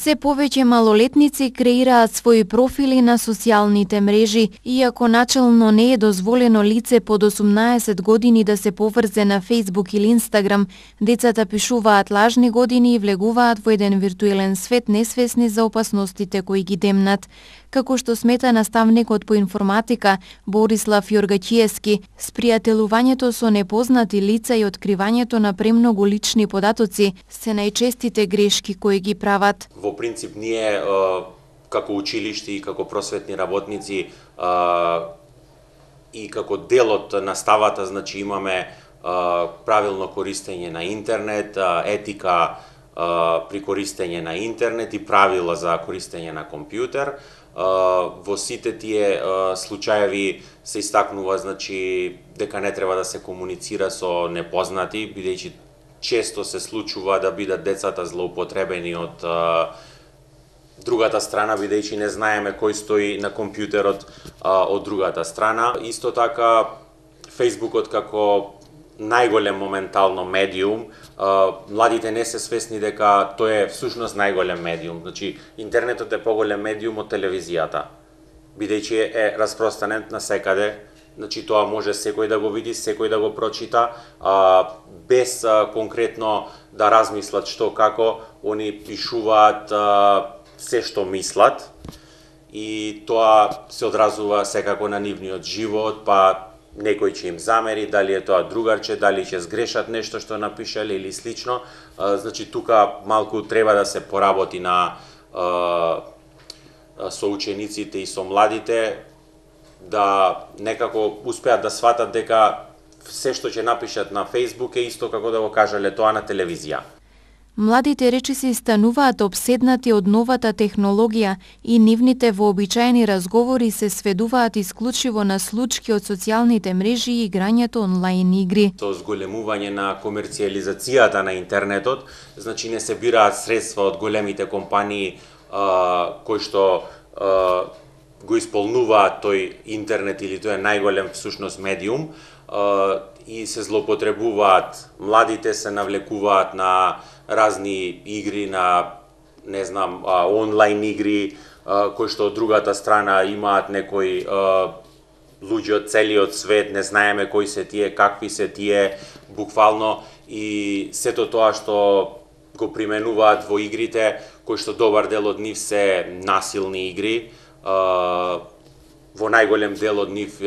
Се повеќе малолетници креираат своји профили на социјалните мрежи, иако начелно не е дозволено лице под 18 години да се поврзе на Facebook или Instagram, децата пишуваат лажни години и влегуваат во еден виртуелен свет несвесни за опасностите кои ги демнат. Како што смета наставникот по информатика Борислав Јоргачиевски, спријателувањето со непознати лица и откривањето на премногу лични податоци се најчестите грешки кои ги прават. Во принцип ние како училиште и како просветни работници и како дел од наставата, значи имаме правилно користење на интернет, етика при користење на интернет и правила за користење на компјутер. Во сите тие случаеви се истакнува, значи, дека не треба да се комуницира со непознати, бидејќи често се случува да бидат децата злоупотребени од другата страна, бидејќи не знаеме кој стои на компјутерот од другата страна. Исто така, Фејсбукот како најголем моментално медиум, младите не се свесни дека тој е всушност најголем медиум. Значи, интернетот е поголем медиум од телевизијата, бидејќи е распространет на секаде. Значи, тоа може секој да го види, секој да го прочита, без конкретно да размислат што како, они пишуваат се што мислат и тоа се одразува секако на нивниот живот, па некој ќе им замери, дали е тоа другарче, дали ќе сгрешат нешто што напишале или слично. Значи, тука малку треба да се поработи со учениците и со младите, да некако успеат да сватат дека се што ќе напишат на Facebook е исто како да го кажале тоа на телевизија. Младите речиси стануваат обседнати од новата технологија и нивните вообичаени разговори се сведуваат исклучиво на случки од социјалните мрежи и играњето онлайн игри. Со зголемување на комерцијализацијата на интернетот, значи не се бираат средства од големите компании кои што го исполнуваат тој интернет или тој најголем всушност медиум и се злоупотребуваат. Младите се навлекуваат на разни игри, на не знам, онлайн игри кои што од другата страна имаат некои луѓе од целиот свет, не знаеме кои се тие, какви се тие, буквално, и сето тоа што го применуваат во игрите, кои што добар дел од нив се насилни игри. Во најголем дел од нив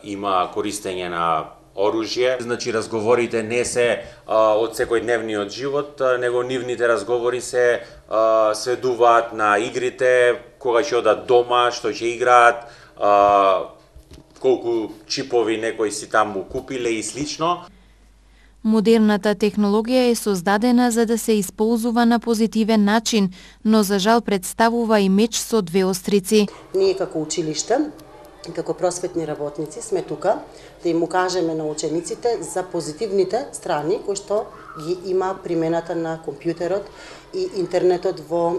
има користење на оружје. Значи, разговорите не се од секојдневниот живот, него нивните разговори се сведуваат на игрите, кога ќе одат дома, што ќе играат, колку чипови некои си таму купиле и слично. Модерната технологија е создадена за да се исползува на позитивен начин, но за жал представува и меч со две острици. Ние како училиште, како просветни работници сме тука да им укажеме на учениците за позитивните страни кои што ги има примената на компјутерот и интернетот во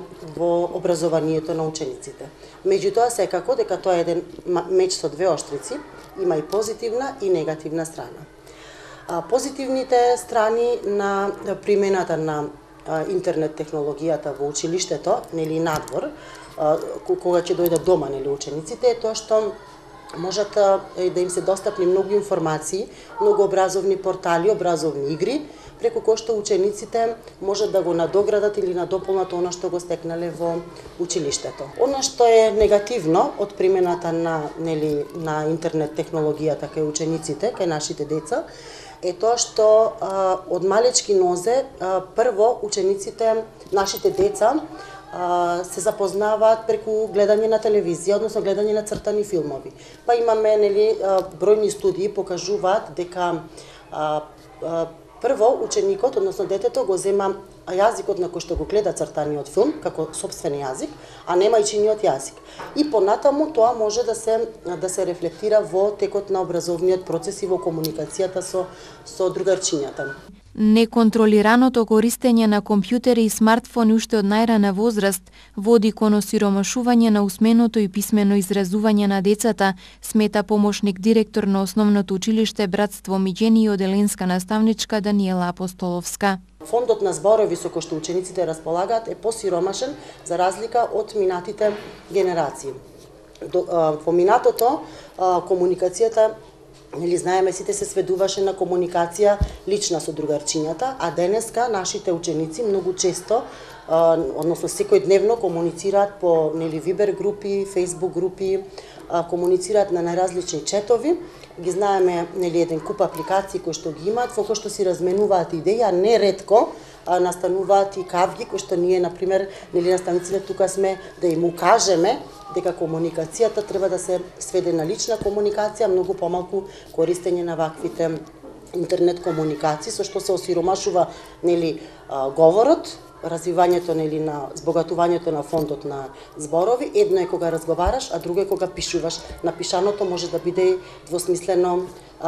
образованието на учениците. Меѓутоа, секако дека тоа е еден меч со две острици, има и позитивна и негативна страна. Позитивните страни на примената на интернет технологијата во училиштето, нели надвор, кога ќе дојдат дома, нели учениците, е тоа што можат да им се достапни многу информации, многу образовни портали, образовни игри, преку кои што учениците можат да го надоградат или надополнат она што го стекнале во училиштето. Она што е негативно од примената на интернет технологијата кај учениците, кај нашите деца, е тоа што од малечки нозе прво учениците, нашите деца се запознаваат преку гледање на телевизија, односно гледање на цртани филмови. Па имаме бројни студии покажуваат дека прво ученикот, односно детето, го зема јазикот на кој што го гледа цртаниот филм како сопствен јазик, а не мајчиниот јазик. И понатаму тоа може да се рефлектира во текот на образовниот процес и во комуникацијата со другарчињата. Неконтролираното користење на компјутери и смартфони уште од најрана возраст води кон осиромашување на усменото и писмено изразување на децата, смета помошник директор на Основното училиште Братство Миѓени и оделенска наставничка Даниела Апостоловска. Фондот на зборови со кој што учениците располагаат е посиромашен за разлика од минатите генерации. Во минатото комуникацијата, знаеме, сите се сведуваше на комуникација лична со другарчињата, а денеска нашите ученици многу често, односно секојдневно комуницираат по Вибер групи, Фейсбук групи, комуницираат на најразлични четови. Ги знаеме еден куп апликации кои што ги имаат, во кои што си разменуваат идеи, а неретко настануваат и кавги кои што ние, например, наставниците тука сме да им укажеме дека комуникацијата треба да се сведе на лична комуникација, многу помалку користење на ваквите интернет комуникации, со што се осиромашува говорот, развивањето на збогатувањето на фондот на зборови. Едно е кога разговараш, а друго е кога пишуваш. Напишаното може да биде двосмислено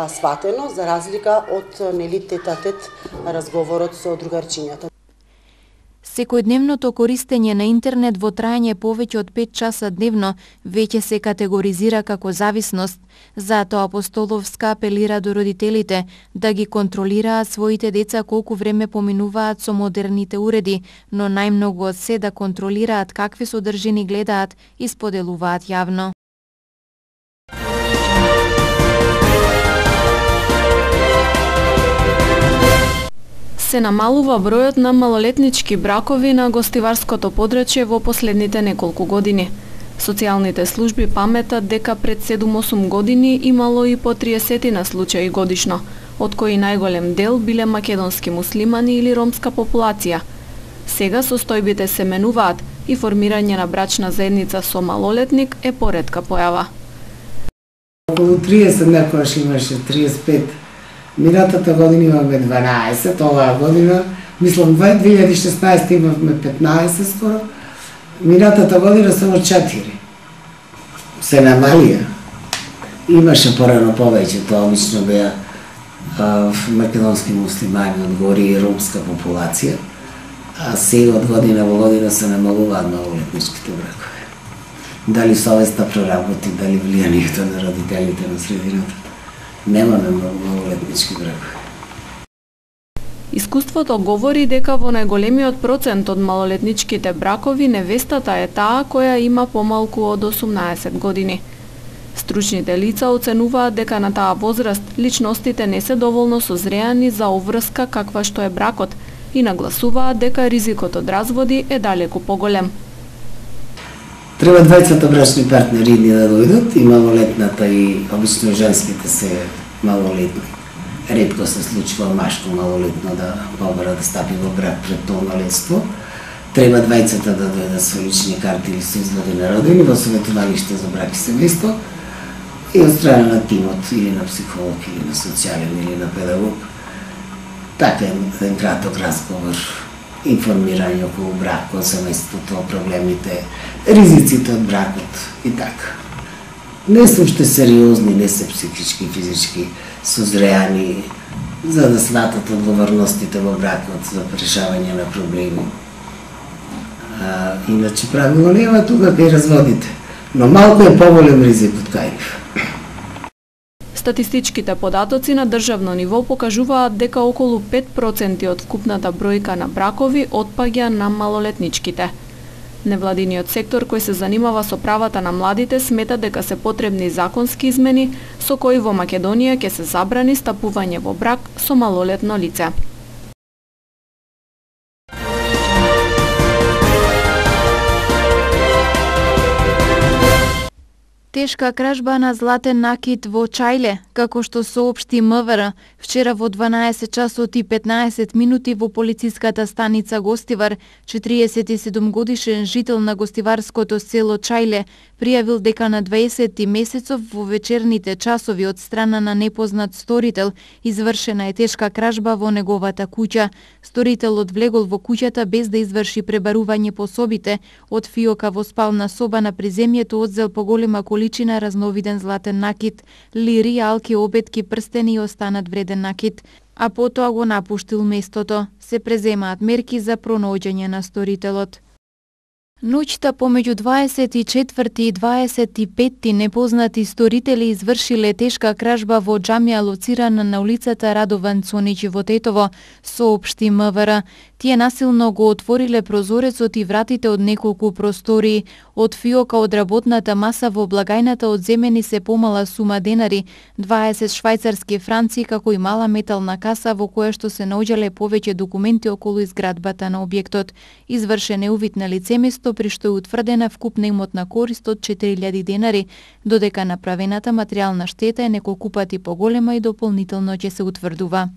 сватено, за разлика од тет-а-тет разговорот со другарчињата. Секојдневното користење на интернет во трајање повеќе од 5 часа дневно веќе се категоризира како зависност. Затоа Апостоловска апелира до родителите да ги контролираат своите деца колку време поминуваат со модерните уреди, но најмногу од се да контролираат какви содржини гледаат и споделуваат јавно. Се намалува бројот на малолетнички бракови на гостиварското подрачје во последните неколку години. Социјалните служби паметат дека пред 7-8 години имало и по 30 случаи годишно, од кои најголем дел биле македонски муслимани или ромска популација. Сега состојбите се менуваат и формирање на брачна заедница со малолетник е поретка појава. Околу 30, некојаш имаше 35. Минатата година имаме 12, оваа година, мислам 2016 имавме 15 скоро, минатата година само 4. Се намалија. Имаше порано повеќе, тоа обично беа македонски муслимани, одгори и ромска популација, а сега од година во година се намалуваат малолетничките бракови. Дали совеста проработи, дали влијанието на родителите на средината. Немаме малолетнички бракови. Искуството говори дека во најголемиот процент од малолетничките бракови невестата е таа која има помалку од 18 години. Стручните лица оценуваат дека на таа возраст личностите не се доволно созреани за обврска каква што е бракот и нагласуваат дека ризикот од разводи е далеку поголем. Треба двајцата брачни партнери да дојдат, и малолетната и обично женските се малолетни. Ретко се случува машко малолетно да побара да стапи во брак пред полнолетство. Треба двајцата да дојдат со лични карти или со изводи на родени во советувалиште за брак и семејство и од страна на тимот или на психолог или на социјален или на педагог. Така е еден краток разговор, информирање околу бракот, семејството, проблемите, ризиците од бракот и така. Не се уште сериозни, не се психички, физички созреани за да сватат одговорностите во бракот за решавање на проблеми. Иначе правилно нема тука кај разводите, но малку е поголем ризикот кај нив. Статистичките податоци на државно ниво покажуваат дека околу 5% од вкупната бројка на бракови отпаѓа на малолетничките. Невладиниот сектор кој се занимава со правата на младите смета дека се потребни законски измени со кои во Македонија ќе се забрани стапување во брак со малолетно лице. Тешка кражба на златен накит во Чајле, како што соопшти МВР, вчера во 12 часот и 15 минути во полициската станица Гостивар, 47 годишен жител на гостиварското село Чајле пријавил дека на 20 месецов во вечерните часови од страна на непознат сторител извршена е тешка кражба во неговата куќа. Сторителот влегол во куќата без да изврши пребарување по собите, од фиока во спална соба на приземјето одзел поголема количина разновиден златен накит, лири, алки, обетки, прстени и останат вреден накит, а потоа го напуштил местото. Се преземаат мерки за пронаоѓање на сторителот. Ноќта помеѓу 24 и 25 непознати сторители извршиле тешка кражба во џамија лоцирана на улицата Радован Цоничи во Тетово, соопшти МВР. Тие насилно го отвориле прозорецот и вратите од неколку простории. Од фиока од работната маса во благајната одземени се помала сума денари, 20 швајцарски франци, како и мала метална каса во која што се наоѓале повеќе документи околу изградбата на објектот. Извршен е увид на лицеместо при што е утврдена вкупна имотна корист од 4000 денари, додека направената материјална штета е неколку пати поголема и дополнително ќе се утврдува.